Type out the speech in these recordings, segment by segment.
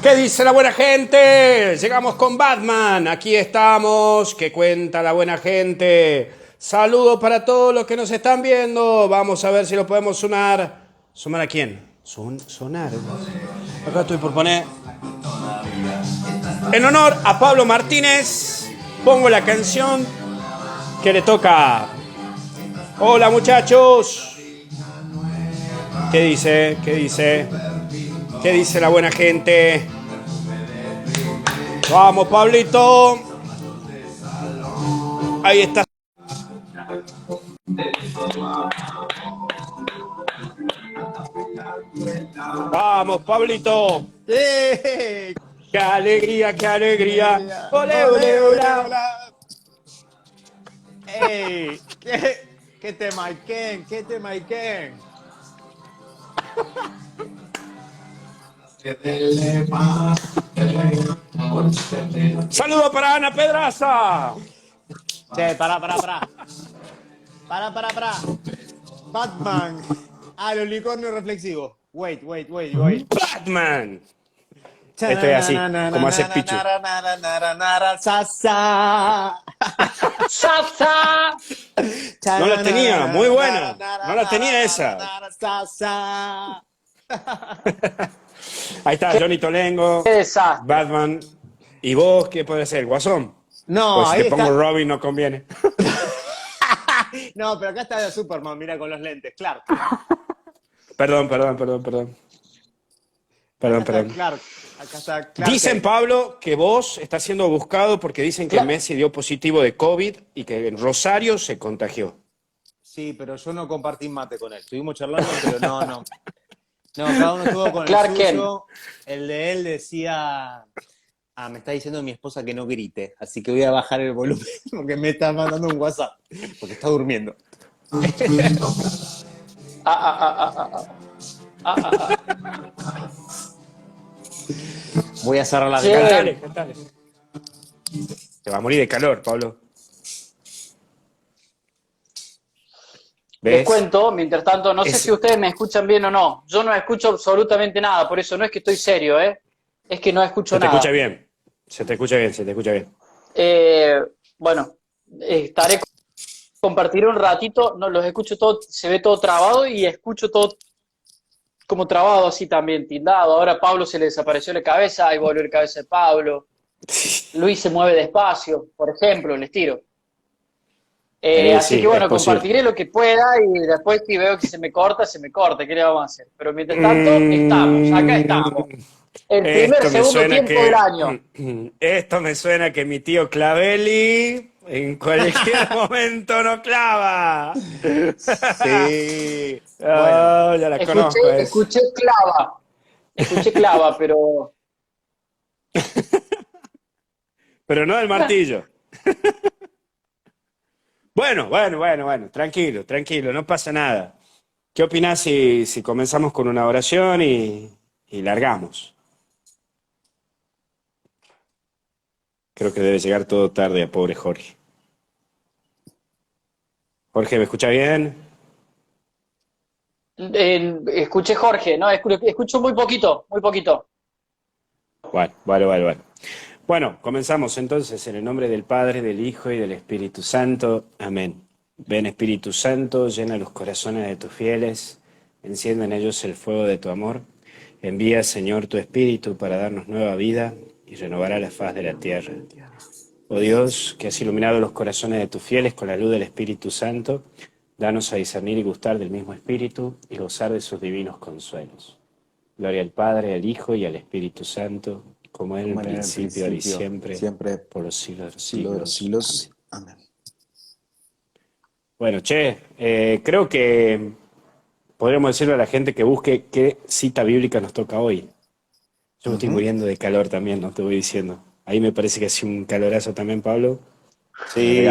¿Qué dice la buena gente? Llegamos con Batman. Aquí estamos. ¿Qué cuenta la buena gente? Saludos para todos los que nos están viendo. Vamos a ver si lo podemos sonar. ¿Sonar a quién? Sonar. Acá estoy por poner. En honor a Pablo Martínez, pongo la canción que le toca. Hola muchachos. ¿Qué dice? ¿Qué dice? ¿Qué dice la buena gente? Vamos, Pablito. Ahí está. Vamos, Pablito. ¡Eh! ¡Qué alegría, qué alegría! ¡Ole, ole, ¡Ole, ole! ole, ole! ¡Ey! ¿Qué te marquen? ¿Qué te marquen? ¡Saludos para Ana Pedraza! Che, pará. Pará. Batman. Al unicornio reflexivo. Wait. ¡Batman! Esto es así, como hace Pichu. Sasa. ¡Sasa! No la tenía, muy buena. No la tenía esa. Sasa. Ahí está, Johnny Tolengo, ¡Qué desastre! Batman. ¿Y vos qué puede ser? ¿Guasón? No, Pues si ahí te pongo está. Robin no conviene. No, pero acá está Superman, mira, con los lentes. Clark. Perdón. Acá está Clark. Acá está Clark. Dicen, Pablo, que vos estás siendo buscado porque dicen que Messi dio positivo de COVID y que en Rosario se contagió. Sí, pero yo no compartí mate con él. Estuvimos charlando, pero no. No, cada uno estuvo con Clark el Kent. suyo. El de él decía... Ah, me está diciendo mi esposa que no grite, así que voy a bajar el volumen porque me está mandando un WhatsApp, porque está durmiendo. Voy a cerrar la Sí. ventana. Cantale. Te va a morir de calor, Pablo. Les ¿Ves? cuento, mientras tanto, no sé Eso. si ustedes me escuchan bien o no. Yo no escucho absolutamente nada, por eso no es que estoy serio, es que no escucho Se te nada. escucha bien. Se te escucha bien. Bueno, compartiré un ratito, no los escucho todo, se ve todo trabado y escucho todo como trabado así también, tildado. Ahora Pablo se le desapareció la cabeza, ahí volvió la cabeza de Pablo. Luis se mueve despacio, por ejemplo, les tiro. Así Sí, que bueno, es posible. compartiré lo que pueda y después si veo que se me corta, ¿qué le vamos a hacer? Pero mientras tanto, acá estamos. El primer, Esto me segundo suena tiempo del año. Esto me suena que mi tío Clavelli en cualquier momento no clava. Sí. Oh, ya la conozco. Escuché clava, pero Pero no el martillo. Bueno. Tranquilo, no pasa nada. ¿Qué opinás si comenzamos con una oración y largamos? Creo que debe llegar todo tarde a pobre Jorge. Jorge, ¿me escucha bien? escuché Jorge, ¿no? Escucho muy poquito. Vale. Bueno, comenzamos entonces en el nombre del Padre, del Hijo y del Espíritu Santo. Amén. Ven, Espíritu Santo, llena los corazones de tus fieles, enciende en ellos el fuego de tu amor. Envía, Señor, tu Espíritu para darnos nueva vida y renovará la faz de la tierra. Oh Dios, que has iluminado los corazones de tus fieles con la luz del Espíritu Santo, danos a discernir y gustar del mismo Espíritu y gozar de sus divinos consuelos. Gloria al Padre, al Hijo y al Espíritu Santo, como en el principio, ahora y siempre, por los siglos de los siglos. Amén. Bueno, creo que podríamos decirle a la gente que busque qué cita bíblica nos toca hoy. Yo me estoy muriendo de calor también, no te voy diciendo. Ahí me parece que hace un calorazo también, Pablo. Sí.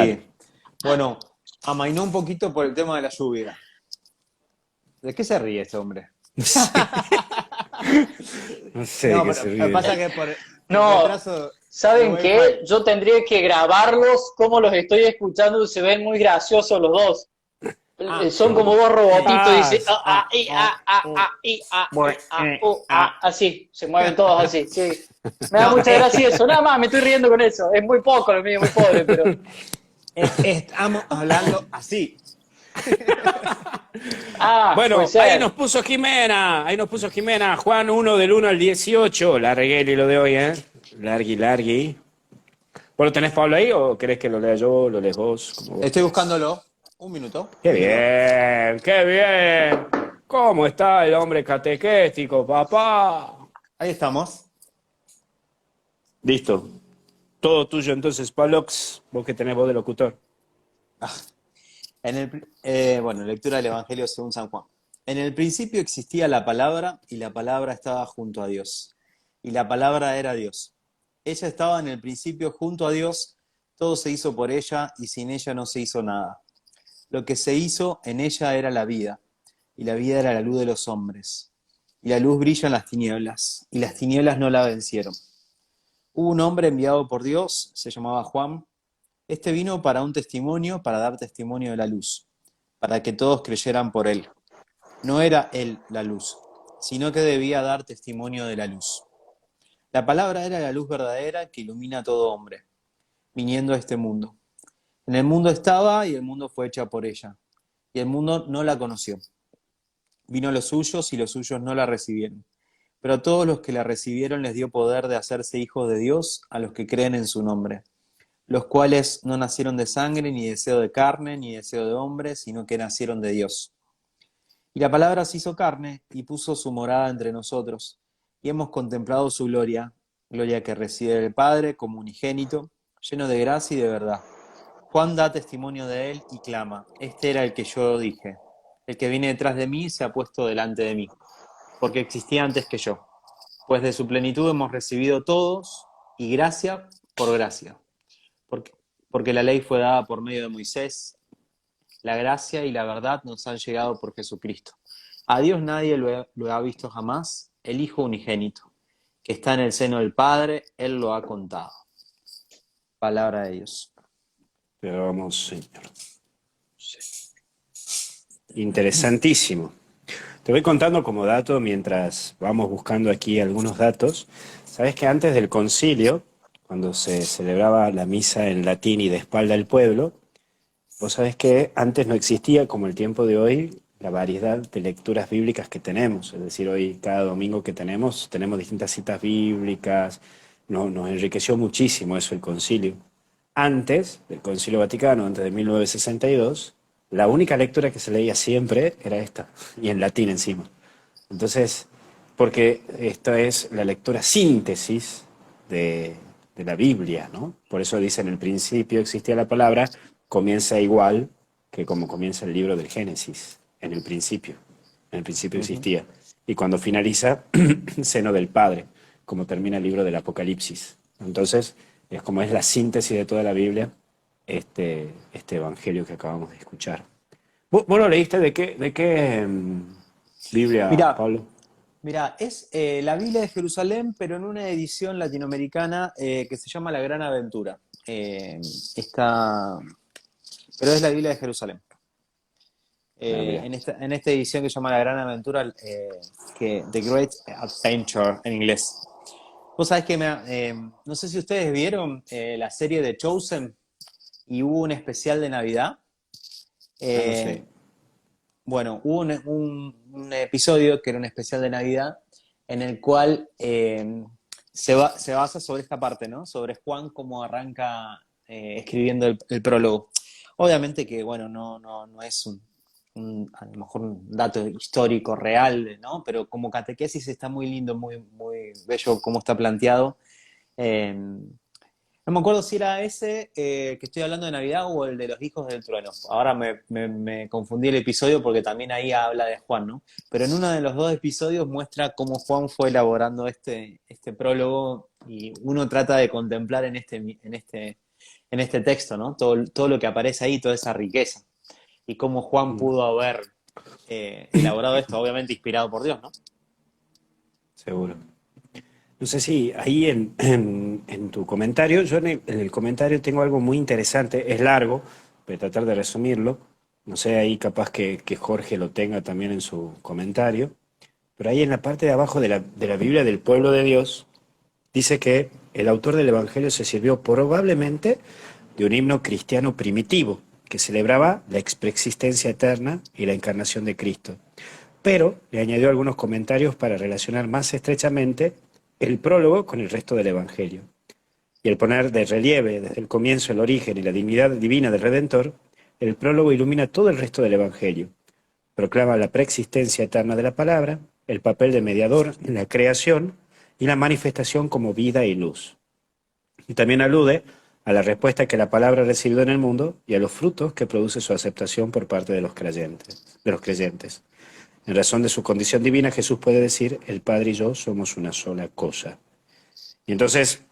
Bueno, amainó un poquito por el tema de la lluvia. ¿De qué se ríe este hombre? No sé de qué se ríe. Pasa que por el No, retraso ¿saben de qué? Wi-Fi. Yo tendría que grabarlos, como los estoy escuchando, se ven muy graciosos los dos. Son como dos robotitos y dice así, se mueven todos así, sí. Me da No, mucha gracia eso, nada más me estoy riendo con eso. Es muy poco lo mío, muy pobre, pero estamos hablando así. puede Bueno, ser. ahí nos puso Jimena, Juan 1 del 1 al 18, largué el hilo de hoy, ¿eh? Largui. ¿Vos lo tenés, Pablo, ahí o querés que lo lea yo, lo lees vos? Como vos Estoy quieras. buscándolo. Un minuto. ¡Qué Míralo. bien! ¡Qué bien! ¿Cómo está el hombre catequético, papá? Ahí estamos. Listo. Todo tuyo entonces, Pablox, vos que tenés voz de locutor. Bueno, lectura del Evangelio según San Juan. En el principio existía la palabra y la palabra estaba junto a Dios. Y la palabra era Dios. Ella estaba en el principio junto a Dios, todo se hizo por ella y sin ella no se hizo nada. Lo que se hizo en ella era la vida, y la vida era la luz de los hombres. Y la luz brilla en las tinieblas, y las tinieblas no la vencieron. Hubo un hombre enviado por Dios, se llamaba Juan. Este vino para un testimonio, para dar testimonio de la luz, para que todos creyeran por él. No era él la luz, sino que debía dar testimonio de la luz. La palabra era la luz verdadera que ilumina a todo hombre, viniendo a este mundo. En el mundo estaba y el mundo fue hecha por ella, y el mundo no la conoció. Vino a los suyos y los suyos no la recibieron. Pero a todos los que la recibieron les dio poder de hacerse hijos de Dios a los que creen en su nombre, los cuales no nacieron de sangre, ni deseo de carne, ni deseo de hombre, sino que nacieron de Dios. Y la palabra se hizo carne y puso su morada entre nosotros, y hemos contemplado su gloria, gloria que recibe del Padre como unigénito, lleno de gracia y de verdad. Juan da testimonio de él y clama, este era el que yo dije, el que viene detrás de mí se ha puesto delante de mí, porque existía antes que yo, pues de su plenitud hemos recibido todos, y gracia por gracia, porque, porque la ley fue dada por medio de Moisés, la gracia y la verdad nos han llegado por Jesucristo. A Dios nadie lo ha visto jamás, el Hijo unigénito, que está en el seno del Padre, Él lo ha contado. Palabra de Dios. Te vamos, Señor. Sí. Interesantísimo. Te voy contando como dato mientras vamos buscando aquí algunos datos. Sabes que antes del concilio, cuando se celebraba la misa en latín y de espalda al pueblo, vos sabés que antes no existía, como el tiempo de hoy, la variedad de lecturas bíblicas que tenemos. Es decir, hoy cada domingo que tenemos distintas citas bíblicas. Nos enriqueció muchísimo eso el concilio. Antes del Concilio Vaticano, antes de 1962, la única lectura que se leía siempre era esta, y en latín encima. Entonces, porque esto es la lectura síntesis de la Biblia, ¿no? Por eso dice en el principio existía la palabra, comienza igual que como comienza el libro del Génesis, en el principio. En el principio existía. Y cuando finaliza, seno del Padre, como termina el libro del Apocalipsis. Entonces, es como es la síntesis de toda la Biblia, este evangelio que acabamos de escuchar. ¿Vos lo leíste de qué Biblia, Mirá, Pablo? Mira, es la Biblia de Jerusalén, pero en una edición latinoamericana que se llama La Gran Aventura. Pero es la Biblia de Jerusalén. Ah, mira. En esta edición que se llama La Gran Aventura, que The Great Adventure en inglés. Vos sabés que no sé si ustedes vieron la serie de Chosen y hubo un especial de Navidad. Ah, no Eh, sé. Bueno, hubo un episodio que era un especial de Navidad en el cual se basa sobre esta parte, ¿no? Sobre Juan cómo arranca escribiendo el prólogo. Obviamente que, bueno, no es a lo mejor un dato histórico real, ¿no? Pero como catequesis está muy lindo, muy bello cómo está planteado. Eh, no me acuerdo si era ese que estoy hablando de Navidad o el de los hijos del trueno. Ahora me confundí el episodio porque también ahí habla de Juan, ¿no? Pero en uno de los dos episodios muestra cómo Juan fue elaborando este prólogo y uno trata de contemplar en este texto, ¿no? Todo lo que aparece ahí, toda esa riqueza. Y cómo Juan pudo haber elaborado esto, obviamente inspirado por Dios, ¿no? Seguro. No sé si ahí en tu comentario, yo en el comentario tengo algo muy interesante, es largo, voy a tratar de resumirlo. No sé, ahí capaz que Jorge lo tenga también en su comentario. Pero ahí en la parte de abajo de la Biblia del pueblo de Dios, dice que el autor del Evangelio se sirvió probablemente de un himno cristiano primitivo que celebraba la preexistencia eterna y la encarnación de Cristo. Pero le añadió algunos comentarios para relacionar más estrechamente el prólogo con el resto del Evangelio. Y el poner de relieve desde el comienzo el origen y la dignidad divina del Redentor, el prólogo ilumina todo el resto del Evangelio. Proclama la preexistencia eterna de la palabra, el papel de mediador en la creación y la manifestación como vida y luz. Y también alude a la respuesta que la palabra ha recibido en el mundo y a los frutos que produce su aceptación por parte de los creyentes. En razón de su condición divina, Jesús puede decir, el Padre y yo somos una sola cosa. Y entonces,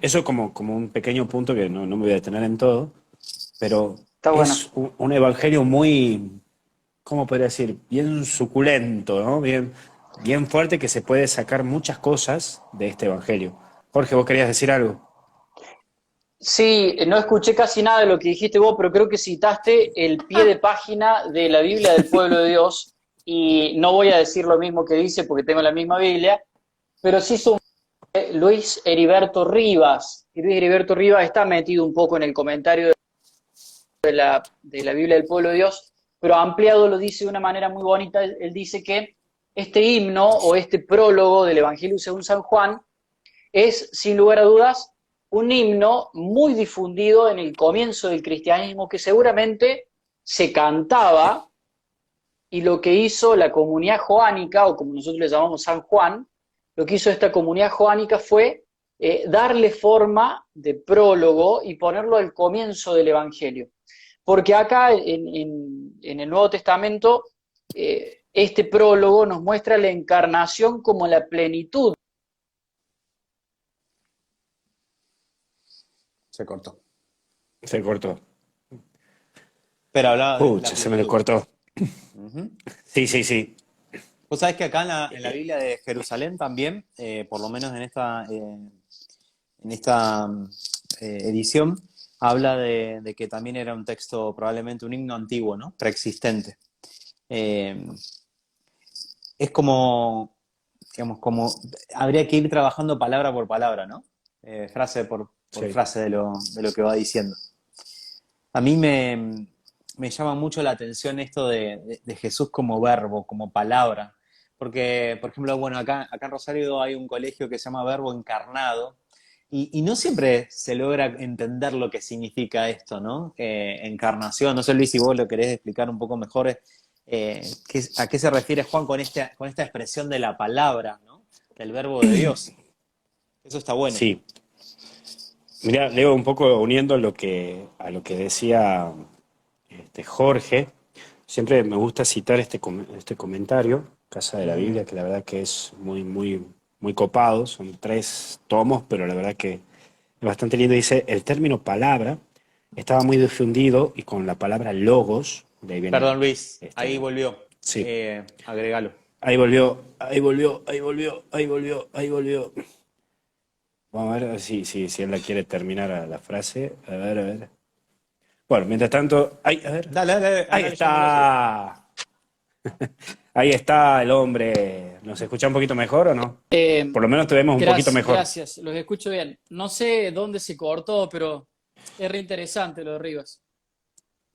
eso como un pequeño punto que no me voy a detener en todo, pero Está bueno. es un evangelio muy, ¿cómo podría decir? Bien suculento, ¿no? Bien fuerte, que se puede sacar muchas cosas de este evangelio. Jorge, ¿vos querías decir algo? Sí, no escuché casi nada de lo que dijiste vos, pero creo que citaste el pie de página de la Biblia del pueblo de Dios, y no voy a decir lo mismo que dice porque tengo la misma Biblia, pero sí son Luis Heriberto Rivas. Y Luis Heriberto Rivas está metido un poco en el comentario de la Biblia del pueblo de Dios, pero ampliado lo dice de una manera muy bonita. Él dice que este himno o este prólogo del Evangelio según San Juan es, sin lugar a dudas, un himno muy difundido en el comienzo del cristianismo, que seguramente se cantaba, y lo que hizo la comunidad joánica, o como nosotros le llamamos San Juan, lo que hizo esta comunidad joánica fue darle forma de prólogo y ponerlo al comienzo del Evangelio. Porque acá en el Nuevo Testamento, este prólogo nos muestra la encarnación como la plenitud. Se cortó. Se cortó. Pero hablaba de la Pucha, se me le plenitud. cortó. Ujú. Sí. Vos sabés que acá en la Biblia de Jerusalén también, por lo menos en esta edición, habla de que también era un texto, probablemente un himno antiguo, ¿no? Preexistente. Eh, es como, digamos, como habría que ir trabajando palabra por palabra, ¿no? Frase por Sí. frase de lo que va diciendo. A mí me llama mucho la atención esto de Jesús como verbo, como palabra. Porque, por ejemplo, bueno, acá en Rosario hay un colegio que se llama Verbo Encarnado, y no siempre se logra entender lo que significa esto, ¿no? Encarnación. No sé, Luis, si vos lo querés explicar un poco mejor, a qué se refiere Juan con esta expresión de la palabra, ¿no? Del verbo de Dios. Eso está bueno. Sí. Mira, Leo, un poco uniendo a lo que decía Jorge, siempre me gusta citar este comentario, Casa de la Mm, Biblia, que la verdad que es muy copado, son 3 tomos, pero la verdad que es bastante lindo. Dice, el término palabra estaba muy difundido y con la palabra logos, de ahí viene, Perdón, Luis, ahí este, volvió. sí, Agregalo. ahí volvió. Vamos a ver si él la quiere terminar a la frase. A ver. Bueno, mientras tanto, a ver. Dale, dale, Ahí anda leyéndolo así. está. Ahí está el hombre. ¿Nos escucha un poquito mejor o no? Eh, Por lo menos te vemos un poquito mejor. Gracias, los escucho bien. No sé dónde se cortó, pero es re interesante lo de Rivas.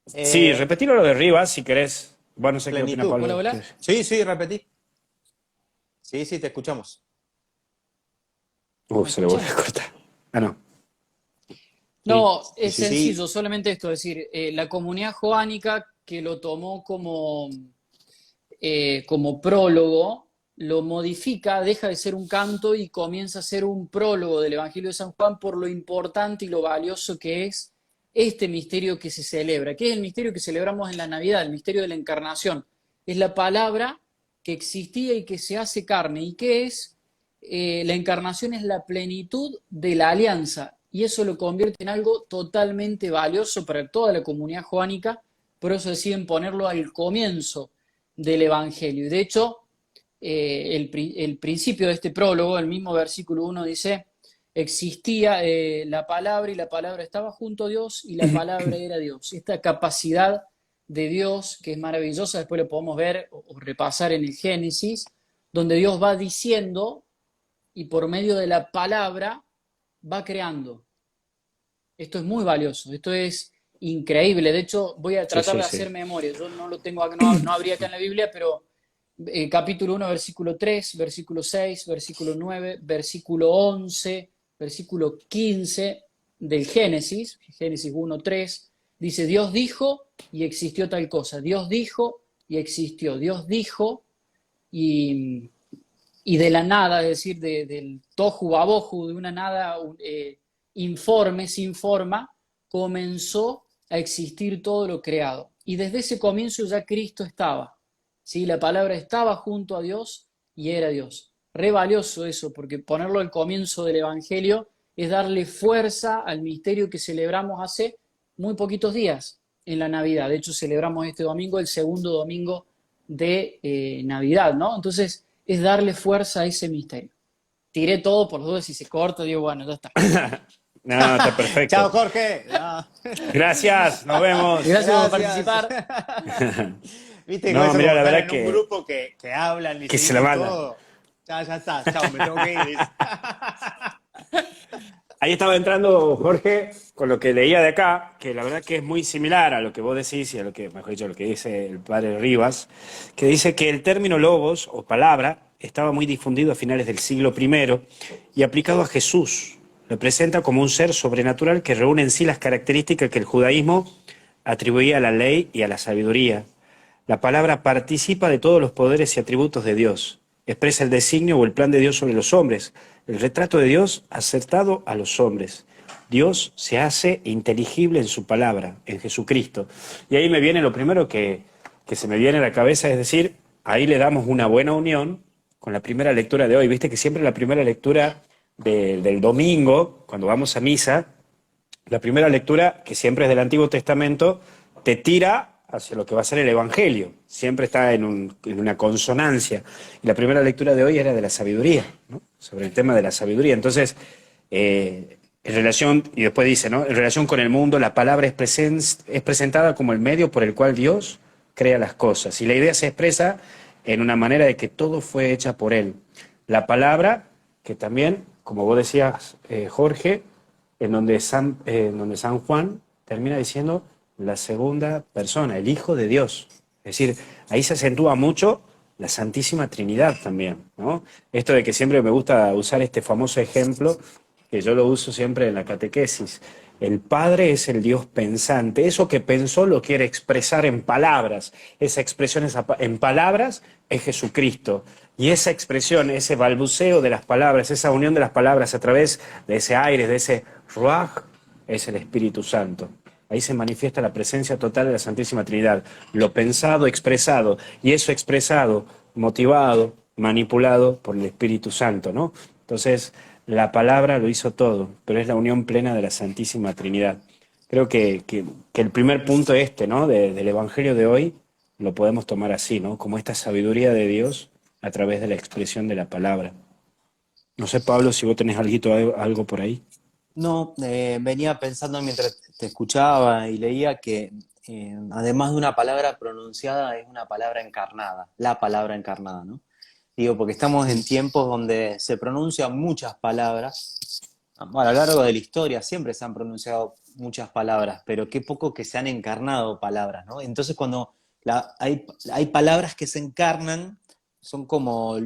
Sí, Eh, repetilo lo de Rivas si querés. Bueno, no sé qué opina plenitud. Hola, Pablo. hola. Sí, sí, repetí. Sí, sí, te escuchamos. ¿Me Se le volvió escuchan? a cortar. Ah, no. Sí. No, Sí, es sí. Sí, sencillo, solamente esto, es decir, la comunidad joánica que lo tomó como prólogo, lo modifica, deja de ser un canto y comienza a ser un prólogo del Evangelio de San Juan por lo importante y lo valioso que es este misterio que se celebra, que es el misterio que celebramos en la Navidad, el misterio de la Encarnación. Es la palabra que existía y que se hace carne, y que es la encarnación es la plenitud de la alianza, y eso lo convierte en algo totalmente valioso para toda la comunidad joánica. Por eso deciden ponerlo al comienzo del Evangelio. Y de hecho, el principio de este prólogo, el mismo versículo 1 dice, existía la palabra, y la palabra estaba junto a Dios, y la palabra era Dios. Esta capacidad de Dios, que es maravillosa, después lo podemos ver o repasar en el Génesis, donde Dios va diciendo y por medio de la palabra va creando. Esto es muy valioso, esto es increíble. De hecho, voy a Sí, tratar sí, de sí. hacer memoria. Yo no lo tengo, no habría acá en la Biblia, pero capítulo 1, versículo 3, versículo 6, versículo 9, versículo 11, versículo 15 del Génesis, Génesis 1, 3, dice, Dios dijo y existió tal cosa. Dios dijo y existió. Dios dijo y, y de la nada, es decir, del tohu babohu, de una nada informe, sin forma, comenzó a existir todo lo creado. Y desde ese comienzo ya Cristo estaba. ¿Sí? La palabra estaba junto a Dios y era Dios. Re valioso eso, porque ponerlo al comienzo del Evangelio es darle fuerza al misterio que celebramos hace muy poquitos días en la Navidad. De hecho, celebramos este domingo, el segundo domingo de Navidad, ¿no? Entonces, es darle fuerza a ese misterio. Tiré todo por las dudas, si se corta, digo, bueno, ya está. No, está Chao, perfecto. Jorge. No. Gracias, nos vemos. Gracias por Gracias. participar. Viste, con No, eso mira, como la están verdad en un que, grupo que hablan y que se se la dicen mandan. todo. Ya está. Chao, me tengo que ir. Dice. Ahí estaba entrando Jorge con lo que leía de acá, que la verdad que es muy similar a lo que vos decís y a lo que, mejor dicho, a lo que dice el padre Rivas, que dice que el término logos o palabra estaba muy difundido a finales del siglo I y aplicado a Jesús. Lo presenta como un ser sobrenatural que reúne en sí las características que el judaísmo atribuía a la ley y a la sabiduría. La palabra participa de todos los poderes y atributos de Dios. Expresa el designio o el plan de Dios sobre los hombres, el retrato de Dios acertado a los hombres. Dios se hace inteligible en su palabra, en Jesucristo. Y ahí me viene lo primero que se me viene a la cabeza, es decir, ahí le damos una buena unión con la primera lectura de hoy. Viste que siempre la primera lectura del domingo, cuando vamos a misa, la primera lectura, que siempre es del Antiguo Testamento, te tira hacia lo que va a ser el Evangelio. Siempre está en una consonancia. Y la primera lectura de hoy era de la sabiduría, ¿no? Sobre el tema de la sabiduría. Entonces, en relación, y después dice, ¿no? En relación con el mundo, la palabra es presentada como el medio por el cual Dios crea las cosas. Y la idea se expresa en una manera de que todo fue hecha por Él. La palabra, que también, como vos decías, Jorge, en donde San Juan termina diciendo la segunda persona, el Hijo de Dios. Es decir, ahí se acentúa mucho la Santísima Trinidad también, ¿no? Esto de que siempre me gusta usar este famoso ejemplo, que yo lo uso siempre en la catequesis. El Padre es el Dios pensante. Eso que pensó lo quiere expresar en palabras. Esa expresión en palabras es Jesucristo. Y esa expresión, ese balbuceo de las palabras, esa unión de las palabras a través de ese aire, de ese ruaj, es el Espíritu Santo. Ahí se manifiesta la presencia total de la Santísima Trinidad. Lo pensado, expresado. Y eso expresado, motivado, manipulado por el Espíritu Santo, ¿no? Entonces, la palabra lo hizo todo, pero es la unión plena de la Santísima Trinidad. Creo que el primer punto ¿no? Del Evangelio de hoy lo podemos tomar así, ¿no? Como esta sabiduría de Dios a través de la expresión de la palabra. No sé, Pablo, si vos tenés algo por ahí. No, venía pensando mientras te escuchaba y leía que además de una palabra pronunciada, es una palabra encarnada, la palabra encarnada, ¿no? Digo, porque estamos en tiempos donde se pronuncian muchas palabras. Bueno, a lo largo de la historia siempre se han pronunciado muchas palabras, pero qué poco que se han encarnado palabras, ¿no? Entonces cuando hay palabras que se encarnan, son como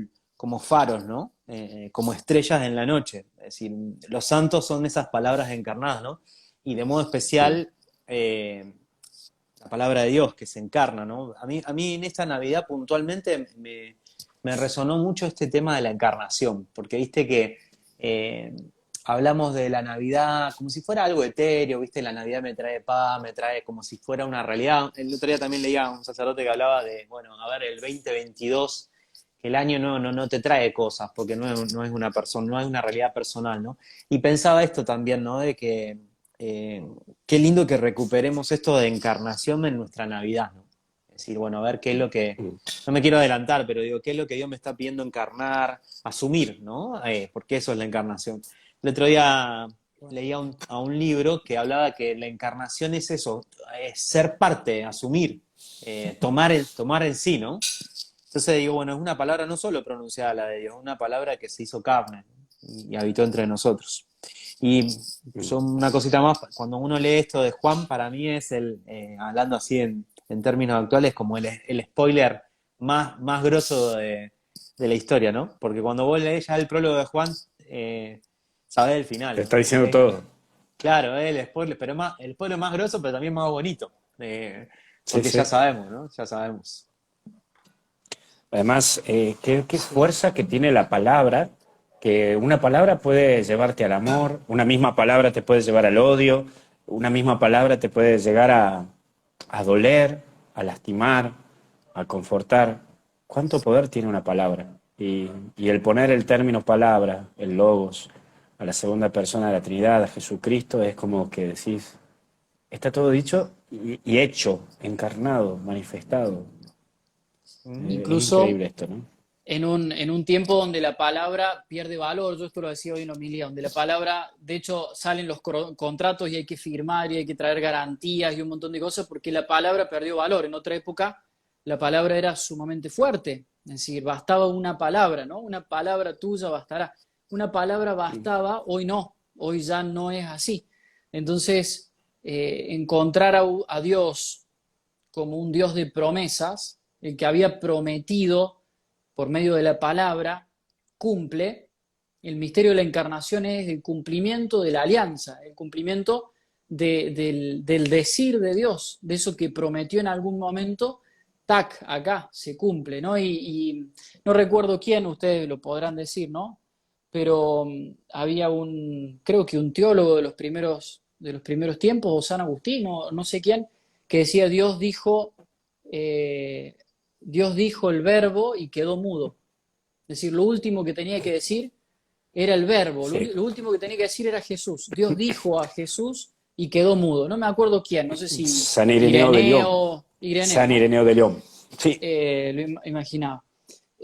faros, ¿no? Como estrellas en la noche. Es decir, los santos son esas palabras encarnadas, ¿no? Y de modo Sí. especial la palabra de Dios que se encarna, ¿no? A mí en esta Navidad puntualmente me resonó mucho este tema de la encarnación, porque viste que hablamos de la Navidad como si fuera algo etéreo, viste, la Navidad me trae paz, me trae como si fuera una realidad. El otro día también leía a un sacerdote que hablaba de, bueno, a ver, el 2022, que el año no te trae cosas, porque no es una persona, no es una realidad personal, ¿no? Y pensaba esto también, ¿no? De que qué lindo que recuperemos esto de encarnación en nuestra Navidad, ¿no? Es decir, bueno, a ver qué es lo que, no me quiero adelantar, pero digo, qué es lo que Dios me está pidiendo encarnar, asumir, ¿no? Porque eso es la encarnación. El otro día leía a un libro que hablaba que la encarnación es eso, es ser parte, asumir. tomar en sí, ¿no? Entonces digo, bueno, es una palabra no solo pronunciada la de Dios, es una palabra que se hizo carne y habitó entre nosotros. Y son una cosita más, cuando uno lee esto de Juan, para mí es hablando así en términos actuales, como el spoiler más grosso de la historia, ¿no? Porque cuando vos lees ya el prólogo de Juan, sabés el Te final. está diciendo todo. Claro, es el spoiler, pero el spoiler más grosso, pero también más bonito. Sí, Porque ya sí. sabemos, ¿no? Ya sabemos. Además, qué fuerza que tiene la palabra, que una palabra puede llevarte al amor, una misma palabra te puede llevar al odio, una misma palabra te puede llegar a doler, a lastimar, a confortar. ¿Cuánto poder tiene una palabra? Y el poner el término palabra, el logos, a la segunda persona de la Trinidad, a Jesucristo, es como que decís, está todo dicho y hecho, encarnado, manifestado. Es Incluso increíble esto, ¿no? en un tiempo donde la palabra pierde valor, yo esto lo decía hoy en homilia, donde la palabra, de hecho, salen los contratos y hay que firmar y hay que traer garantías y un montón de cosas porque la palabra perdió valor. En otra época la palabra era sumamente fuerte, es decir, bastaba una palabra, ¿no? Una palabra tuya bastará. Una palabra bastaba, hoy no, hoy ya no es así. Entonces, encontrar a Dios como un Dios de promesas, el que había prometido por medio de la palabra, cumple. El misterio de la encarnación es el cumplimiento de la alianza, el cumplimiento del decir de Dios, de eso que prometió en algún momento, tac, acá se cumple, ¿no? Y no recuerdo quién, ustedes lo podrán decir, ¿no? Pero había creo que un teólogo de los primeros tiempos, o San Agustín, no sé quién, que decía eh, Dios dijo el verbo y quedó mudo. Es decir, lo último que tenía que decir era el verbo, Sí. lo último que tenía que decir era Jesús. Dios dijo a Jesús y quedó mudo. No me acuerdo quién, no sé si San Ireneo de León. Ireneo, San ¿no? Ireneo de León. Sí. Imaginaba.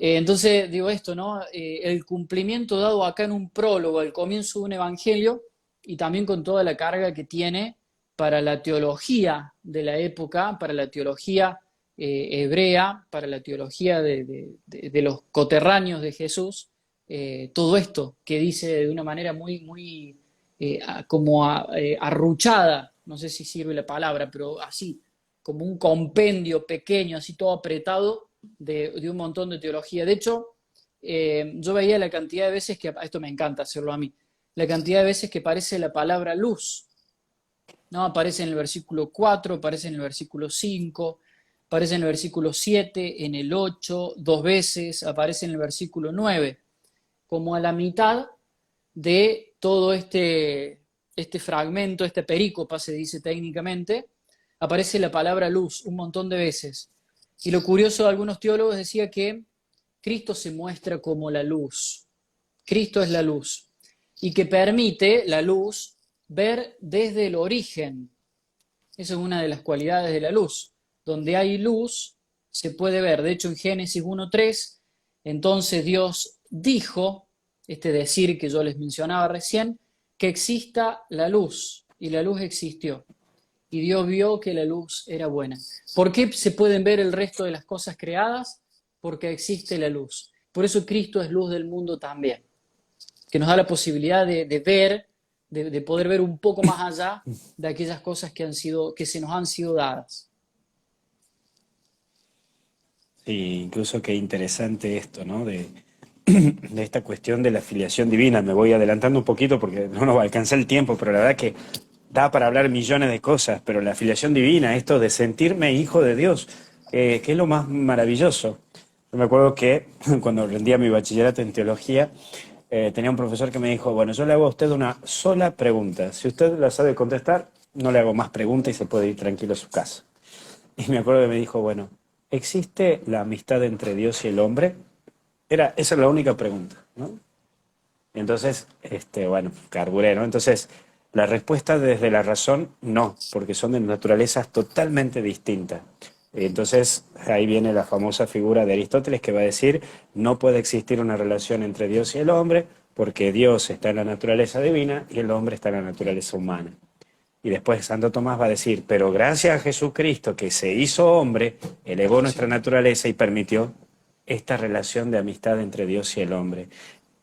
Entonces, digo esto, ¿no? El cumplimiento dado acá en un prólogo, al comienzo de un evangelio, y también con toda la carga que tiene para la teología de la época, para la teología hebrea, para la teología de los coterráneos de Jesús, todo esto que dice de una manera muy arruchada, no sé si sirve la palabra, pero así, como un compendio pequeño, así todo apretado, de un montón de teología. De hecho, yo veía la cantidad de veces que, esto me encanta hacerlo a mí, la cantidad de veces que aparece la palabra luz, ¿no? Aparece en el versículo 4, aparece en el versículo 5, aparece en el versículo 7, en el 8, dos veces, aparece en el versículo 9, como a la mitad de todo este fragmento, este perícopa se dice técnicamente, aparece la palabra luz un montón de veces. Y lo curioso de algunos teólogos decía que Cristo se muestra como la luz. Cristo es la luz. Y que permite la luz ver desde el origen. Esa es una de las cualidades de la luz. Donde hay luz, se puede ver. De hecho, en Génesis 1:3, entonces Dios dijo, este decir que yo les mencionaba recién, que exista la luz. Y la luz existió. Y Dios vio que la luz era buena. ¿Por qué se pueden ver el resto de las cosas creadas? Porque existe la luz. Por eso Cristo es luz del mundo también, que nos da la posibilidad de ver, de poder ver un poco más allá de aquellas cosas que se nos han sido dadas. Sí, incluso qué interesante esto, ¿no? De esta cuestión de la filiación divina. Me voy adelantando un poquito porque no nos va a alcanzar el tiempo, pero la verdad que da para hablar millones de cosas, pero la filiación divina, esto de sentirme hijo de Dios, que es lo más maravilloso. Yo me acuerdo que cuando rendía mi bachillerato en teología, tenía un profesor que me dijo, bueno, yo le hago a usted una sola pregunta. Si usted la sabe contestar, no le hago más preguntas y se puede ir tranquilo a su casa. Y me acuerdo que me dijo, bueno, ¿existe la amistad entre Dios y el hombre? Esa es la única pregunta, ¿no? Y entonces, bueno, carburé, ¿no? Entonces, la respuesta desde la razón, no, porque son de naturalezas totalmente distintas. Entonces, ahí viene la famosa figura de Aristóteles que va a decir, no puede existir una relación entre Dios y el hombre, porque Dios está en la naturaleza divina y el hombre está en la naturaleza humana. Y después Santo Tomás va a decir, pero gracias a Jesucristo que se hizo hombre, elevó nuestra naturaleza y permitió esta relación de amistad entre Dios y el hombre.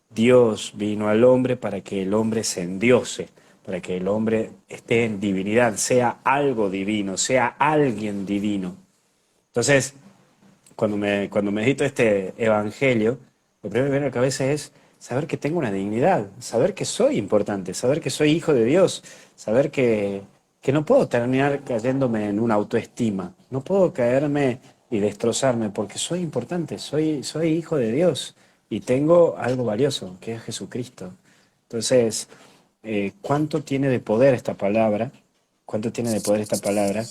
Dios vino al hombre para que el hombre se endiose, para que el hombre esté en divinidad, sea algo divino, sea alguien divino. Entonces, cuando medito este evangelio, lo primero que me viene a la cabeza es saber que tengo una dignidad, saber que soy importante, saber que soy hijo de Dios, saber que no puedo terminar cayéndome en una autoestima, no puedo caerme y destrozarme porque soy importante, soy hijo de Dios y tengo algo valioso, que es Jesucristo. Entonces, ¿cuánto tiene de poder esta palabra? ¿Cuánto tiene de poder esta palabra?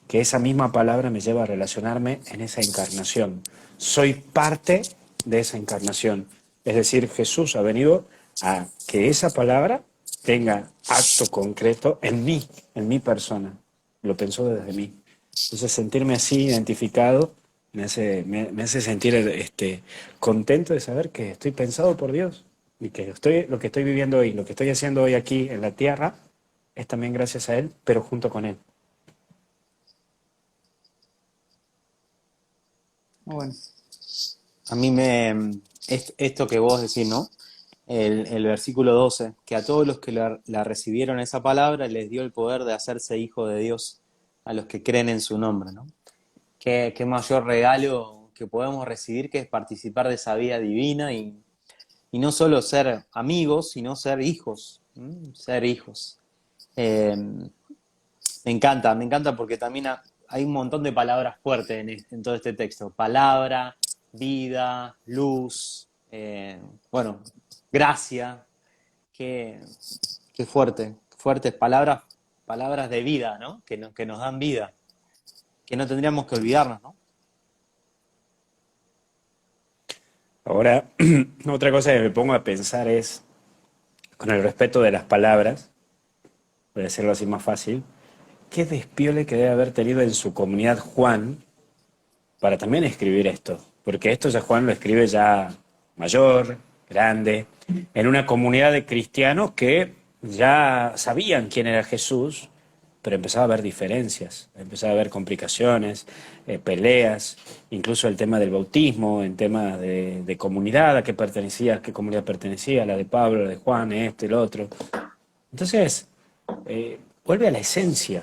Que esa misma palabra me lleva a relacionarme en esa encarnación. Soy parte de esa encarnación. Es decir, Jesús ha venido a que esa palabra tenga acto concreto en mi persona. Lo pensó desde mí. Entonces, sentirme así identificado me hace sentir contento de saber que estoy pensado por Dios y que lo que estoy viviendo hoy, lo que estoy haciendo hoy aquí en la tierra, es también gracias a Él, pero junto con Él. Bueno, A mí esto que vos decís, ¿no? El versículo 12, que a todos los que la recibieron esa palabra les dio el poder de hacerse hijo de Dios, a los que creen en su nombre, ¿no? Qué mayor regalo que podemos recibir que es participar de esa vida divina y no solo ser amigos, sino ser hijos, ser hijos. Eh, me encanta porque también hay un montón de palabras fuertes en todo este texto. Palabra, vida, luz, bueno, gracia, qué, qué fuerte, fuertes palabras de vida, ¿no? Que nos dan vida, que no tendríamos que olvidarnos, ¿no? Ahora, otra cosa que me pongo a pensar es, con el respeto de las palabras, voy a hacerlo así más fácil, qué despiole que debe haber tenido en su comunidad Juan para también escribir esto, porque esto ya Juan lo escribe ya mayor, grande, en una comunidad de cristianos que ya sabían quién era Jesús, pero empezaba a haber diferencias, empezaba a haber complicaciones, peleas, incluso el tema del bautismo, en temas de comunidad, a qué comunidad pertenecía, la de Pablo, la de Juan, este, el otro. Entonces, vuelve a la esencia.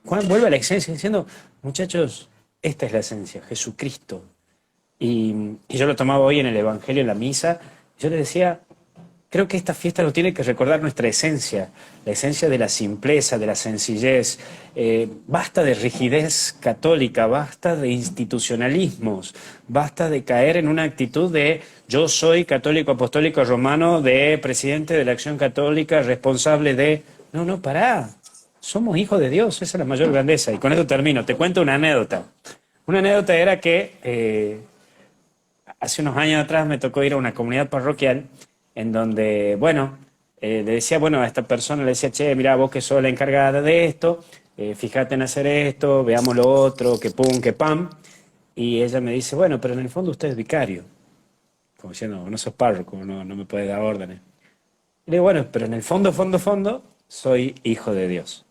Juan vuelve a la esencia diciendo, muchachos, esta es la esencia, Jesucristo. Y yo lo tomaba hoy en el Evangelio, en la misa, yo le decía, creo que esta fiesta nos tiene que recordar nuestra esencia, la esencia de la simpleza, de la sencillez. Basta de rigidez católica, basta de institucionalismos, basta de caer en una actitud de yo soy católico apostólico romano, de presidente de la Acción Católica, responsable de... No, pará. Somos hijos de Dios, esa es la mayor grandeza. Y con eso termino. Te cuento una anécdota. Una anécdota era que hace unos años atrás me tocó ir a una comunidad parroquial en donde, bueno, le decía, bueno, a esta persona le decía, che, mira, vos que sos la encargada de esto, fíjate en hacer esto, veamos lo otro, que pum, que pam. Y ella me dice, bueno, pero en el fondo usted es vicario. Como diciendo, no sos párroco, no me puede dar órdenes. Y le digo, bueno, pero en el fondo, soy hijo de Dios.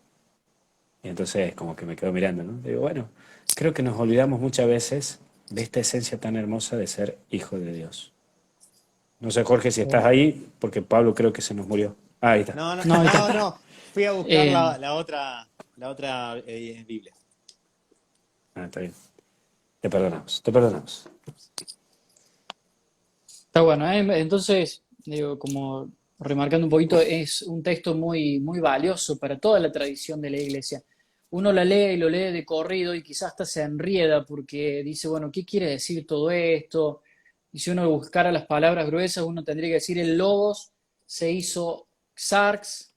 Y entonces como que me quedo mirando, ¿no? Digo, bueno, creo que nos olvidamos muchas veces de esta esencia tan hermosa de ser hijo de Dios. No sé, Jorge, si estás ahí, porque Pablo creo que se nos murió. Ah, ahí está. No, no, no, está. no. Fui a buscar Eh, la otra Biblia. Ah, está bien. Te perdonamos, te perdonamos. Está bueno, ¿eh? Entonces, digo, como remarcando un poquito, es un texto muy, muy valioso para toda la tradición de la iglesia. Uno la lee y lo lee de corrido y quizás hasta se enrieda porque dice, bueno, ¿qué quiere decir todo esto? Y si uno buscara las palabras gruesas, uno tendría que decir, el Logos se hizo Sarx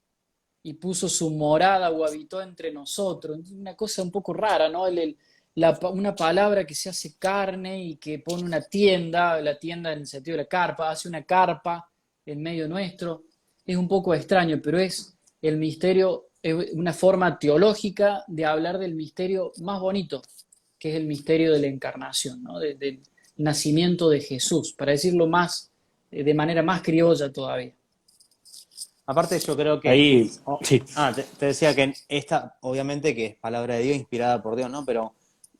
y puso su morada o habitó entre nosotros. Una cosa un poco rara, ¿no? Una palabra que se hace carne y que pone una tienda, la tienda en el sentido de la carpa, hace una carpa en medio nuestro. Es un poco extraño, pero es el misterio, es una forma teológica de hablar del misterio más bonito, que es el misterio de la encarnación, ¿no? Del nacimiento de Jesús, para decirlo más, de manera más criolla todavía. Aparte yo creo que, Ahí, sí, te decía que esta, obviamente que es palabra de Dios, inspirada por Dios, ¿no? Pero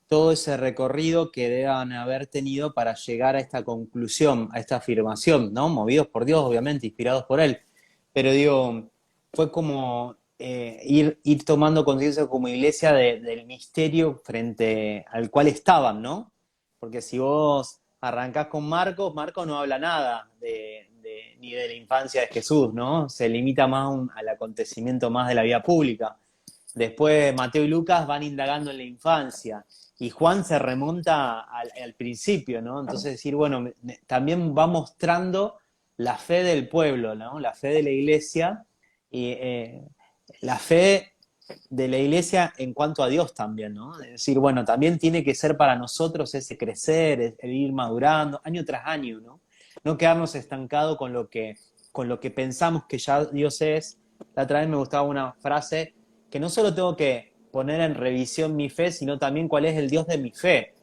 todo ese recorrido que deban haber tenido para llegar a esta conclusión, a esta afirmación, ¿no? Movidos por Dios, obviamente, inspirados por Él. Pero digo, fue como ir tomando conciencia como iglesia del misterio frente al cual estaban, ¿no? Porque si vos arrancás con Marcos, Marcos no habla nada ni de la infancia de Jesús, ¿no? Se limita más al acontecimiento más de la vida pública. Después Mateo y Lucas van indagando en la infancia y Juan se remonta al principio, ¿no? Entonces decir, bueno, también va mostrando la fe del pueblo, ¿no? La fe de la iglesia y la fe de la iglesia en cuanto a Dios también, ¿no? Es decir, bueno, también tiene que ser para nosotros ese crecer, el ir madurando año tras año, ¿no? No quedarnos estancados con lo que pensamos que ya Dios es. La otra vez me gustaba una frase que no solo tengo que poner en revisión mi fe, sino también cuál es el Dios de mi fe.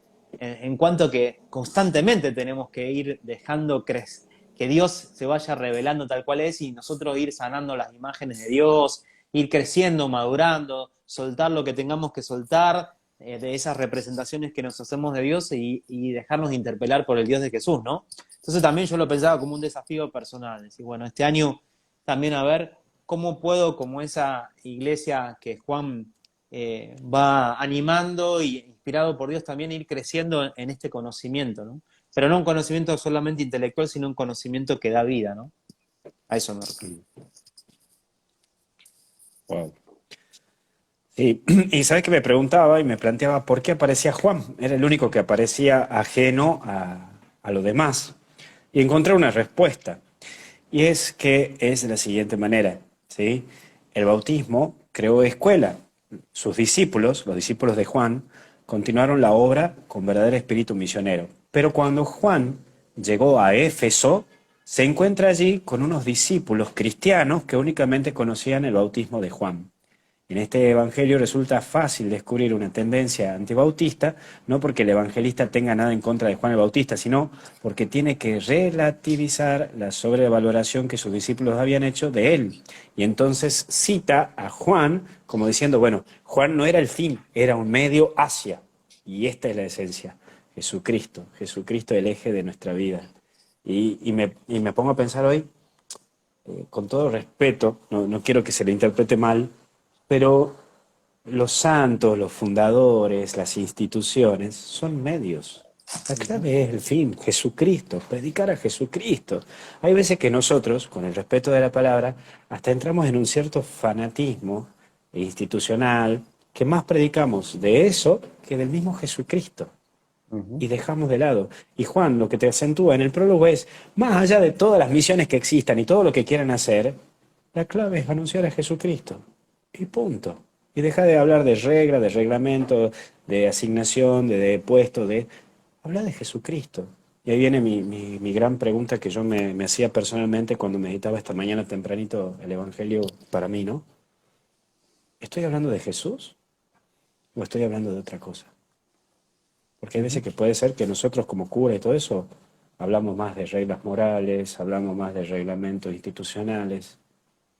En cuanto que constantemente tenemos que ir dejando que Dios se vaya revelando tal cual es y nosotros ir sanando las imágenes de Dios, ir creciendo, madurando, soltar lo que tengamos que soltar de esas representaciones que nos hacemos de Dios y dejarnos de interpelar por el Dios de Jesús, ¿no? Entonces también yo lo pensaba como un desafío personal, decir, bueno, este año también a ver cómo puedo, como esa iglesia que Juan va animando y inspirado por Dios, también ir creciendo en este conocimiento, ¿no? Pero no un conocimiento solamente intelectual, sino un conocimiento que da vida, ¿no? A eso me refiero. wow. Sí, y sabes que me preguntaba y me planteaba por qué aparecía Juan. Era el único que aparecía ajeno a lo demás. Y encontré una respuesta. Y es que es de la siguiente manera, ¿sí? El bautismo creó escuela. Sus discípulos, los discípulos de Juan, continuaron la obra con verdadero espíritu misionero. Pero cuando Juan llegó a Éfeso, se encuentra allí con unos discípulos cristianos que únicamente conocían el bautismo de Juan. En este evangelio resulta fácil descubrir una tendencia antibautista, no porque el evangelista tenga nada en contra de Juan el Bautista, sino porque tiene que relativizar la sobrevaloración que sus discípulos habían hecho de él. Y entonces cita a Juan como diciendo, bueno, Juan no era el fin, era un medio hacia. Y esta es la esencia, Jesucristo, Jesucristo el eje de nuestra vida. Y me pongo a pensar hoy, con todo respeto, no quiero que se le interprete mal, pero los santos, los fundadores, las instituciones son medios. La clave es el fin, Jesucristo, predicar a Jesucristo. Hay veces que nosotros, con el respeto de la palabra, hasta entramos en un cierto fanatismo institucional, que más predicamos de eso que del mismo Jesucristo. Y dejamos de lado. Y Juan, lo que te acentúa en el prólogo es, más allá de todas las misiones que existan y todo lo que quieran hacer, la clave es anunciar a Jesucristo. Y punto. Y deja de hablar de regla, de reglamento, de asignación, de puesto, de... Habla de Jesucristo. Y ahí viene mi gran pregunta que yo me hacía personalmente cuando meditaba esta mañana tempranito el Evangelio para mí, ¿no? ¿Estoy hablando de Jesús o estoy hablando de otra cosa? Porque hay veces que puede ser que nosotros como cura y todo eso hablamos más de reglas morales, hablamos más de reglamentos institucionales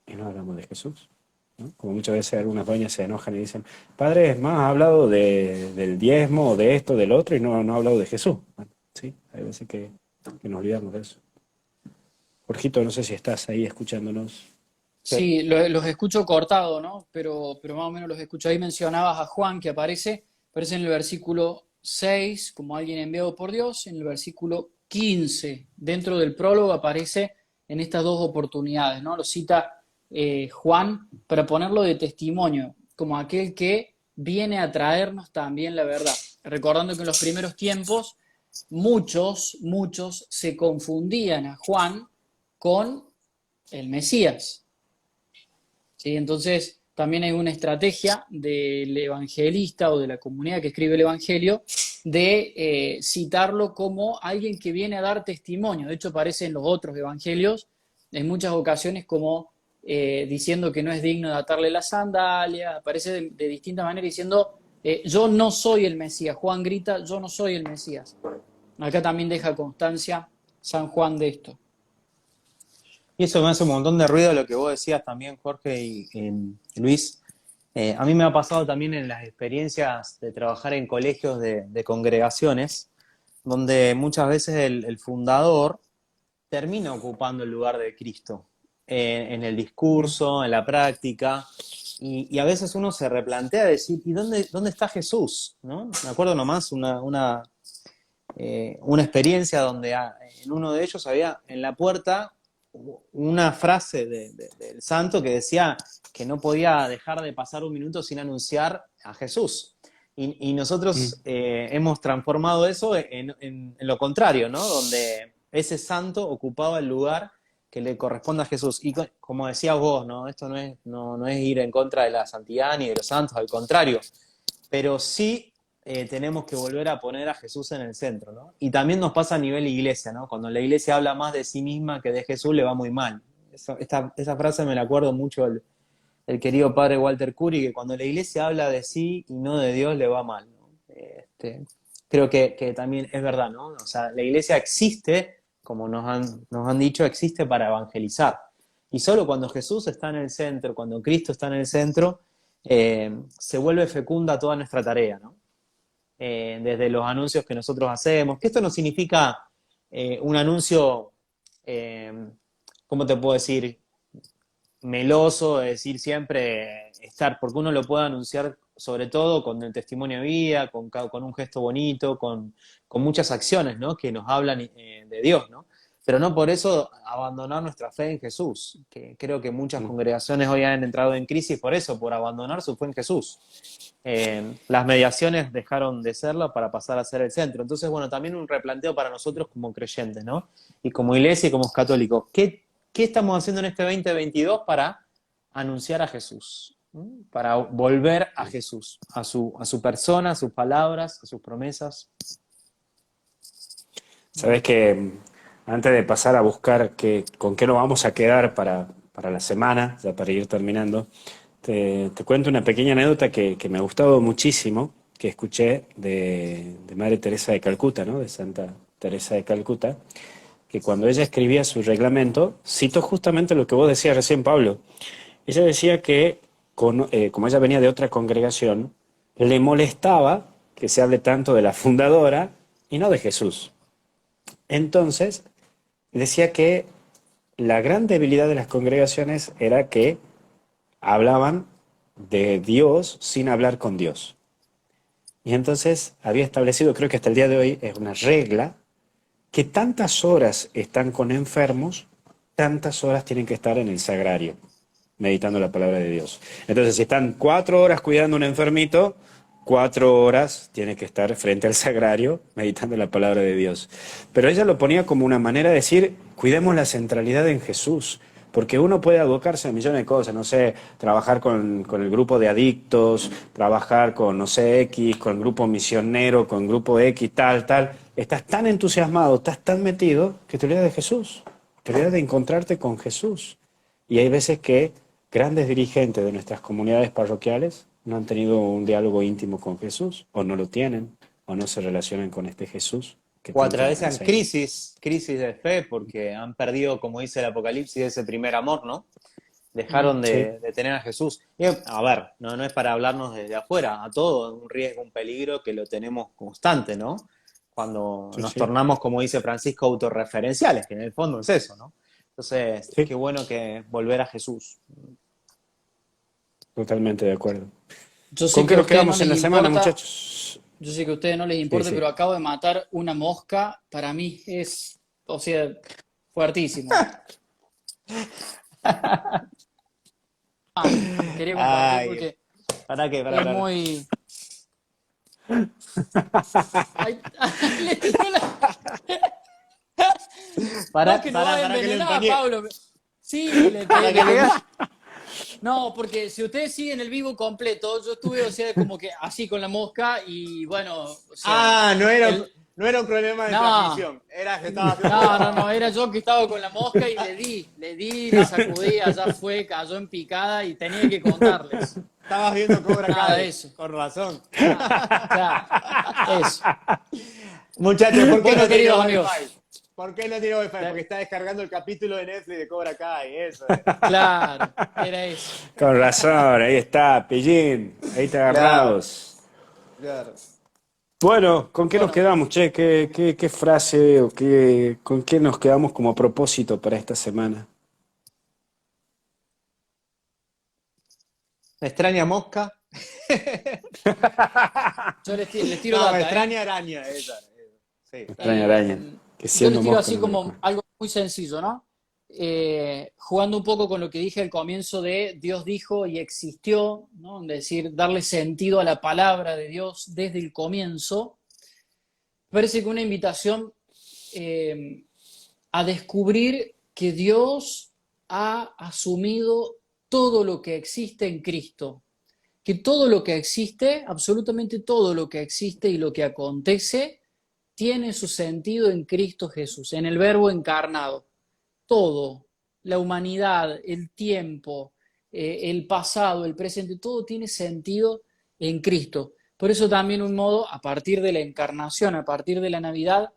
y no hablamos de Jesús, ¿no? Como muchas veces algunas doñas se enojan y dicen, padre, es más, ha hablado del diezmo, o de esto, del otro, y no ha hablado de Jesús. Bueno, sí, hay veces que nos olvidamos de eso. Jorgito, no sé si estás ahí escuchándonos. Sí, los escucho cortado, ¿no? Pero más o menos los escucho. Ahí mencionabas a Juan que aparece en el versículo 6 como alguien enviado por Dios, en el versículo 15 dentro del prólogo aparece en estas dos oportunidades, ¿no? Lo cita Juan para ponerlo de testimonio, como aquel que viene a traernos también la verdad. Recordando que en los primeros tiempos muchos se confundían a Juan con el Mesías. ¿Sí? Entonces, también hay una estrategia del evangelista o de la comunidad que escribe el Evangelio de citarlo como alguien que viene a dar testimonio. De hecho, aparece en los otros evangelios en muchas ocasiones como diciendo que no es digno de atarle la sandalia, aparece de distintas maneras diciendo, yo no soy el Mesías. Juan grita, yo no soy el Mesías. Acá también deja constancia San Juan de esto. Y eso me hace un montón de ruido lo que vos decías también, Jorge y Luis. A mí me ha pasado también en las experiencias de trabajar en colegios de congregaciones, donde muchas veces el fundador termina ocupando el lugar de Cristo en el discurso, en la práctica, y a veces uno se replantea decir, ¿y dónde está Jesús? ¿No? Me acuerdo nomás una experiencia donde en uno de ellos había en la puerta una frase del santo que decía que no podía dejar de pasar un minuto sin anunciar a Jesús. Y Mm. nosotros hemos transformado eso en lo contrario, ¿no? Donde ese santo ocupaba el lugar que le corresponde a Jesús. Y como decías vos, ¿no? Esto no es ir en contra de la santidad ni de los santos, al contrario. Pero sí tenemos que volver a poner a Jesús en el centro, ¿no? Y también nos pasa a nivel iglesia, ¿no? Cuando la iglesia habla más de sí misma que de Jesús, le va muy mal. Esa frase me la acuerdo mucho el querido padre Walter Curry, que cuando la iglesia habla de sí y no de Dios, le va mal, ¿no? Creo que también es verdad, ¿no? O sea, la iglesia existe, como nos han dicho, existe para evangelizar. Y solo cuando Jesús está en el centro, cuando Cristo está en el centro, se vuelve fecunda toda nuestra tarea, ¿no? Desde los anuncios que nosotros hacemos, que esto no significa un anuncio, ¿cómo te puedo decir? Meloso, de decir siempre estar, porque uno lo puede anunciar sobre todo con el testimonio de vida, con un gesto bonito, con muchas acciones, ¿no? Que nos hablan de Dios, ¿no? Pero no por eso abandonar nuestra fe en Jesús, que creo que muchas Mm. congregaciones hoy han entrado en crisis por eso, por abandonar su fe en Jesús. Las mediaciones dejaron de serlo para pasar a ser el centro. Entonces, bueno, también un replanteo para nosotros como creyentes, ¿no? Y como iglesia y como católicos. ¿Qué estamos haciendo en este 2022 para anunciar a Jesús? ¿Mm? Para volver a Jesús, a su persona, a sus palabras, a sus promesas. Sabes que antes de pasar a buscar con qué nos vamos a quedar para la semana, ya para ir terminando, te cuento una pequeña anécdota que me ha gustado muchísimo, que escuché de Madre Teresa de Calcuta, ¿no? De Santa Teresa de Calcuta, que cuando ella escribía su reglamento, citó justamente lo que vos decías recién, Pablo. Ella decía que, como ella venía de otra congregación, le molestaba que se hable tanto de la fundadora y no de Jesús. Entonces, decía que la gran debilidad de las congregaciones era que hablaban de Dios sin hablar con Dios. Y entonces había establecido, creo que hasta el día de hoy, es una regla, que tantas horas están con enfermos, tantas horas tienen que estar en el sagrario, meditando la palabra de Dios. Entonces, si están 4 horas cuidando a un enfermito, 4 horas tiene que estar frente al sagrario, meditando la palabra de Dios. Pero ella lo ponía como una manera de decir, cuidemos la centralidad en Jesús. Porque uno puede abocarse a millones de cosas, no sé, trabajar con el grupo de adictos, trabajar con, no sé, X, con el grupo misionero, con el grupo X, tal. Estás tan entusiasmado, estás tan metido, que te olvidas de Jesús. Te olvidas de encontrarte con Jesús. Y hay veces que grandes dirigentes de nuestras comunidades parroquiales no han tenido un diálogo íntimo con Jesús, o no lo tienen, o no se relacionan con este Jesús que O tanto nos atraviesan enseña. crisis de fe, porque han perdido, como dice el Apocalipsis, ese primer amor, ¿no? Dejaron Sí, de tener a Jesús. Y, a ver, no es para hablarnos desde afuera, a todo un riesgo, un peligro que lo tenemos constante, ¿no? Cuando sí, nos sí, tornamos, como dice Francisco, autorreferenciales, que en el fondo es eso, ¿no? Entonces, sí, qué bueno que volver a Jesús. totalmente de acuerdo. Yo sé ¿Con que qué a nos ustedes no quedamos en les la semana, importa, muchachos? yo sé que a ustedes no les Sí, importa, sí. pero acabo de matar una mosca. Para mí es, o sea, fuertísimo. Quería compartir Ay, porque ¿para qué? es muy... Ay, le tiró la... No, que no va a Para que le envenenar, empañe. Pablo. Sí, Para que le hagas. No, porque si ustedes siguen el vivo completo, yo estuve, o sea, como que así con la mosca y bueno, o sea, Ah, el... no era un problema de No, transmisión. Era que estaba haciendo. no, era yo que estaba con la mosca y le sacudí, allá fue, cayó en picada y tenía que contarles. Estabas viendo Cobra Nada de Kai. eso. Con razón. Nada, claro, eso. Muchachos, ¿por qué Bueno, no tiene queridos amigos, Wi-Fi? ¿Por qué no tiene Wi-Fi? Porque está descargando el capítulo de Netflix de Cobra Kai, eso. Claro, era eso. Con razón, ahí está, Pillín, ahí está Claro, agarrados. claro. Bueno, ¿con qué nos Bueno, quedamos, che? ¿Qué frase o con qué nos quedamos como propósito para esta semana? ¿Me extraña mosca? yo les tiro No, me data, ¿eh? extraña araña, esa. Sí, está Extraña bien. araña, que Yo les siendo tiro mosca así no me lo como come. algo muy sencillo, ¿no? Jugando un poco con lo que dije al comienzo de Dios dijo y existió, ¿no? Es decir, darle sentido a la palabra de Dios desde el comienzo. Parece que una invitación eh, a descubrir que Dios ha asumido todo lo que existe en Cristo, que todo lo que existe, absolutamente todo lo que existe y lo que acontece, tiene su sentido en Cristo Jesús, en el Verbo encarnado. Todo, la humanidad, el tiempo, el pasado, el presente, todo tiene sentido en Cristo. Por eso también un modo, a partir de la encarnación, a partir de la Navidad,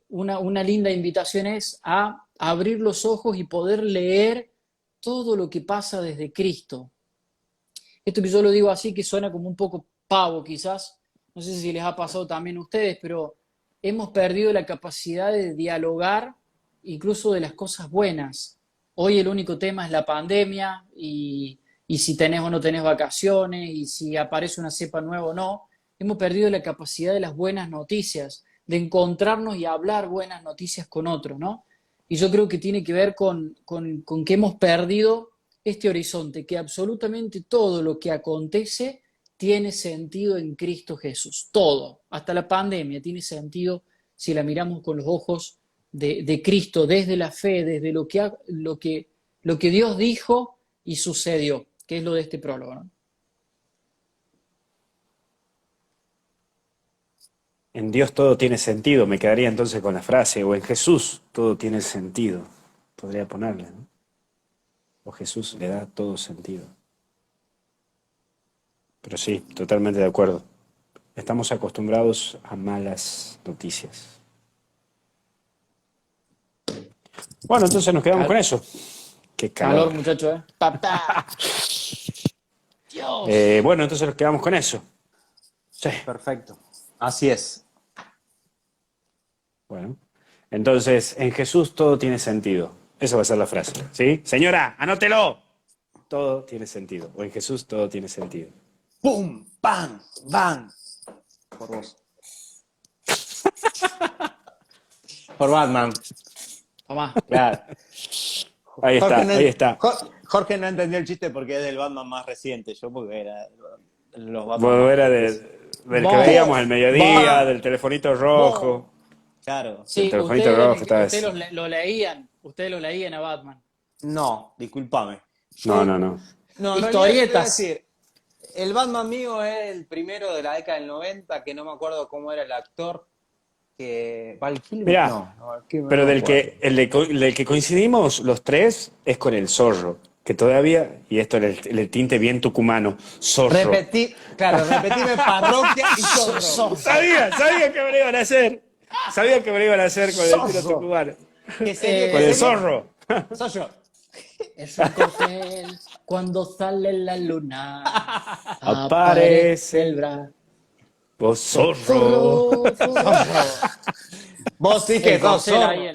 una linda invitación es a abrir los ojos y poder leer todo lo que pasa desde Cristo. Esto que yo lo digo así, que suena como un poco pavo quizás, no sé si les ha pasado también a ustedes, pero hemos perdido la capacidad de dialogar incluso de las cosas buenas. Hoy el único tema es la pandemia y si tenés o no tenés vacaciones y si aparece una cepa nueva o no. Hemos perdido la capacidad de las buenas noticias, de encontrarnos y hablar buenas noticias con otros, ¿no? Y yo creo que tiene que ver con que hemos perdido este horizonte, que absolutamente todo lo que acontece tiene sentido en Cristo Jesús. Todo, hasta la pandemia, tiene sentido si la miramos con los ojos de Cristo, desde la fe, desde lo que Dios dijo y sucedió, que es lo de este prólogo, ¿no? En Dios todo tiene sentido, me quedaría entonces con la frase, o en Jesús todo tiene sentido, podría ponerle, ¿no? O Jesús le da todo sentido. Pero sí, totalmente de acuerdo. Estamos acostumbrados a malas noticias. Bueno, entonces nos quedamos con Cal- eso. Qué Calor, calor. muchachos, ¿eh? ¡Papá! Dios. Bueno, entonces nos quedamos con eso. Sí. Perfecto. Así es. Bueno, entonces en Jesús todo tiene sentido. Esa va a ser la frase, ¿sí? Señora, anótelo. Todo tiene sentido. O en Jesús todo tiene sentido. ¡Pum! ¡Bam! ¡Bam! Por vos. Por Batman. Tomá. Claro. Ahí está, no, ahí está. Jorge no entendió el chiste porque es del Batman más reciente. Yo porque era los Batman Bueno, más era viejos. del que Vos, veíamos al mediodía, vos, del telefonito vos. rojo. Claro. El sí, telefonito rojo estaba ustedes así. ustedes lo leían a Batman. No, discúlpame. No, Yo, no, no. no, en realidad te voy a Historietas. decir, el Batman mío es el primero de la década del 90, que no me acuerdo cómo era el actor. ¿Val Kilmer? Mirá, No, Val Kilmer pero no me del acuerdo. del que coincidimos los tres es con el zorro. Que todavía, y esto en el tinte bien tucumano, zorro. Repetime parroquia y zorro. Sabía que me lo iban a hacer. Sabía que me lo iban a hacer con el tiro Zorro. tucumano. ¿Qué serie? Con ¿Qué el serie? zorro. Soy yo. Es un cordel cuando sale la luna. Aparece el brazo. Vos zorro. Vos sí que El sos corcel zorro. ahí.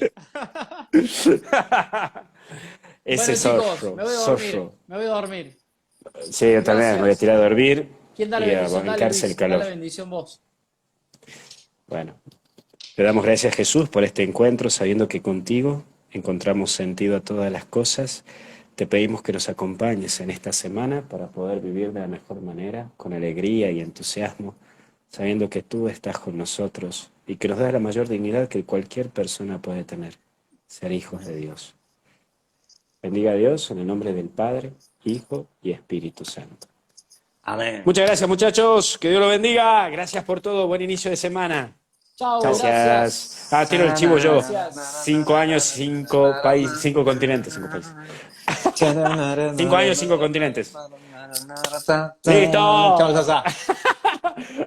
Ese Bueno, zorro. chicos, me voy a dormir. Zorro. Me voy a dormir. Sí, yo también me voy a Gracias. tirar a dormir ¿Quién da la y a bendición? Dale, bancarse el Luis. Da la calor. bendición vos. Bueno, le damos gracias a Jesús por este encuentro, sabiendo que contigo encontramos sentido a todas las cosas. Te pedimos que nos acompañes en esta semana para poder vivir de la mejor manera, con alegría y entusiasmo, sabiendo que tú estás con nosotros y que nos das la mayor dignidad que cualquier persona puede tener, ser hijos de Dios. Bendiga a Dios en el nombre del Padre, Hijo y Espíritu Santo. Amén. Muchas gracias, muchachos. Que Dios los bendiga. Gracias por todo. Buen inicio de semana. Chao, Gracias. gracias. Tiro el chivo yo. Gracias. 5 años, 5 países, 5 continentes, 5 países. 5 años, 5 continentes. ¡Listo! Chao, Sasa.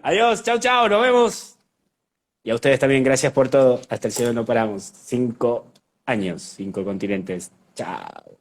Adiós, chao, chao, nos vemos. Y a ustedes también, gracias por todo. Hasta el cielo no paramos. 5 años, 5 continentes. Chao.